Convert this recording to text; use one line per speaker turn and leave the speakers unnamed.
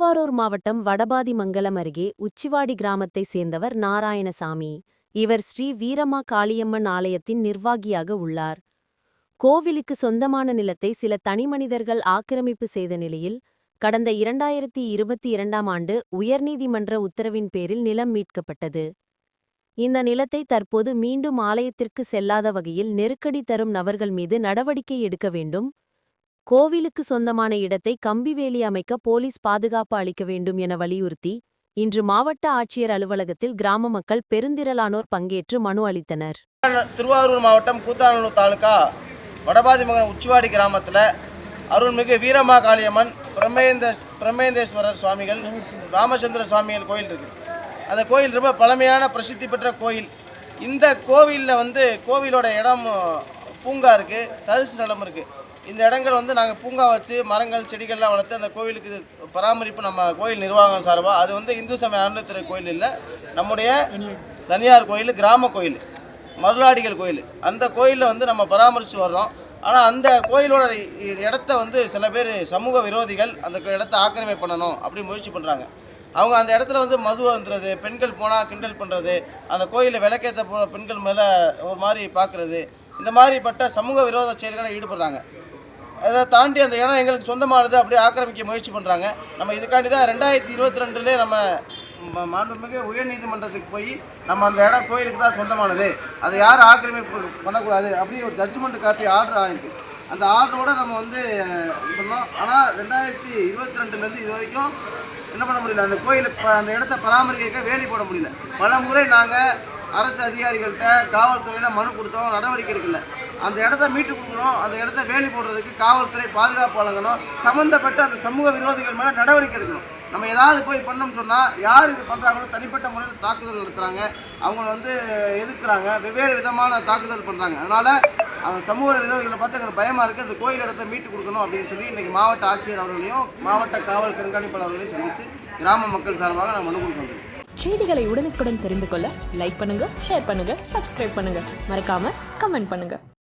திருவாரூர் மாவட்டம் வடபாதிமங்கலம் அருகே உச்சிவாடி கிராமத்தை சேர்ந்தவர் நாராயணசாமி. இவர் ஸ்ரீ வீரமா காளியம்மன் ஆலயத்தின் நிர்வாகியாக உள்ளார். கோவிலுக்கு சொந்தமான நிலத்தை சில தனிமனிதர்கள் ஆக்கிரமிப்பு செய்த நிலையில் கடந்த 2022ஆம் ஆண்டு உயர்நீதிமன்ற உத்தரவின் பேரில் நிலம் மீட்கப்பட்டது. இந்த நிலத்தை தற்போது மீண்டும் ஆலயத்திற்கு செல்லாத வகையில் நெருக்கடி தரும் நபர்கள் மீது நடவடிக்கை எடுக்க வேண்டும், கோவிலுக்கு சொந்தமான இடத்தை கம்பிவேலி அமைக்க போலீஸ் பாதுகாப்பு அளிக்க வேண்டும் என வலியுறுத்தி இன்று மாவட்ட ஆட்சியர் அலுவலகத்தில் கிராம மக்கள் பெருந்திரளானோர் பங்கேற்று மனு அளித்தனர்.
திருவாரூர் மாவட்டம் கூத்தாநல்லூர் தாலுகா வடபாதிமங்கலம் உச்சிவாடி கிராமத்தில் அருள்மிகு வீரமா காளியம்மன் பிரம்மேந்தேஸ்வரர் சுவாமிகள் ராமச்சந்திர சுவாமிகள் கோயில் இருக்குது. அந்த கோயில் ரொம்ப பழமையான பிரசித்தி பெற்ற கோயில். இந்த கோவிலில் கோவிலோட இடம் பூங்கா இருக்குது, தரிசு நிலம் இருக்குது. இந்த இடங்கள் நாங்கள் பூங்கா வச்சு மரங்கள் செடிகள்லாம் வளர்த்து அந்த கோவிலுக்கு பராமரிப்பு நம்ம கோயில் நிர்வாகம் சார்பாக. அது இந்து சமய அறநிலையத்துறை கோயில் இல்லை, நம்முடைய தனியார் கோயில், கிராம கோயில், மருளாடிகள் கோயில். அந்த கோயிலில் நம்ம பராமரித்து வர்றோம். ஆனால் அந்த கோயிலோட இடத்த சில பேர் சமூக விரோதிகள் அந்த இடத்த ஆக்கிரமிப்பு பண்ணணும் அப்படின்னு முயற்சி பண்ணுறாங்க. அவங்க அந்த இடத்துல மது வந்துடுறது, பெண்கள் போனால் கிண்டல் பண்ணுறது, அந்த கோயிலில் விளக்கேற்ற போகிற பெண்கள் மேலே ஒரு மாதிரி பார்க்குறது, இந்த மாதிரிப்பட்ட சமூக விரோத செயல்களை ஈடுபடுறாங்க. அதை தாண்டி அந்த இடம் எங்களுக்கு சொந்தமானது அப்படியே ஆக்கிரமிக்க முயற்சி பண்ணுறாங்க. நம்ம இதுக்காண்டி தான் 2022 நம்ம மாண்புமிகு உயர்நீதிமன்றத்துக்கு போய் நம்ம அந்த இடம் கோயிலுக்கு தான் சொந்தமானது, அதை யாரும் ஆக்கிரமிப்பு பண்ணக்கூடாது அப்படி ஒரு ஜட்ஜ்மெண்ட் காப்பி ஆர்டர் ஆகிருக்கு. அந்த ஆர்டரோடு நம்ம பண்ணோம். ஆனால் 2022 இது வரைக்கும் என்ன பண்ண முடியல, அந்த கோயிலுக்கு அந்த இடத்த பராமரிக்க வேலி போட முடியல. பல முறை நாங்கள் அரசு அதிகாரிகள்கிட்ட காவல்துறையில் மனு கொடுத்தோம், நடவடிக்கை எடுக்கல. அந்த இடத்த மீட்டு கொடுக்கணும், அந்த இடத்த வேலி போடுறதுக்கு காவல்துறை பாதுகாப்பு வழங்கணும், சம்மந்தப்பட்ட அந்த சமூக விரோதிகள் மேலே நடவடிக்கை எடுக்கணும். நம்ம ஏதாவது போய் பண்ணோம்னு சொன்னால் யார் இது பண்ணுறாங்களோ தனிப்பட்ட முறையில் தாக்குதல் நடத்துகிறாங்க, அவங்கள எதிர்க்கிறாங்க, வெவ்வேறு விதமான தாக்குதல் பண்ணுறாங்க. அதனால் அவங்க சமூக விரோதிகளை பார்த்து எங்களுக்கு பயமாக இருக்குது. அந்த கோயில் இடத்த மீட்டு கொடுக்கணும் அப்படின்னு சொல்லி இன்றைக்கி மாவட்ட ஆட்சியர் அவர்களையும் மாவட்ட காவல் கண்காணிப்பாளர் அவர்களையும் சந்தித்து கிராம மக்கள் சார்பாக நான் மனு கொடுக்க.
செய்திகளை உடனுக்குடன் தெரிந்து கொள்ள லைக் பண்ணுங்க, ஷேர் பண்ணுங்க, சப்ஸ்கிரைப் பண்ணுங்க, மறக்காம கமெண்ட் பண்ணுங்க.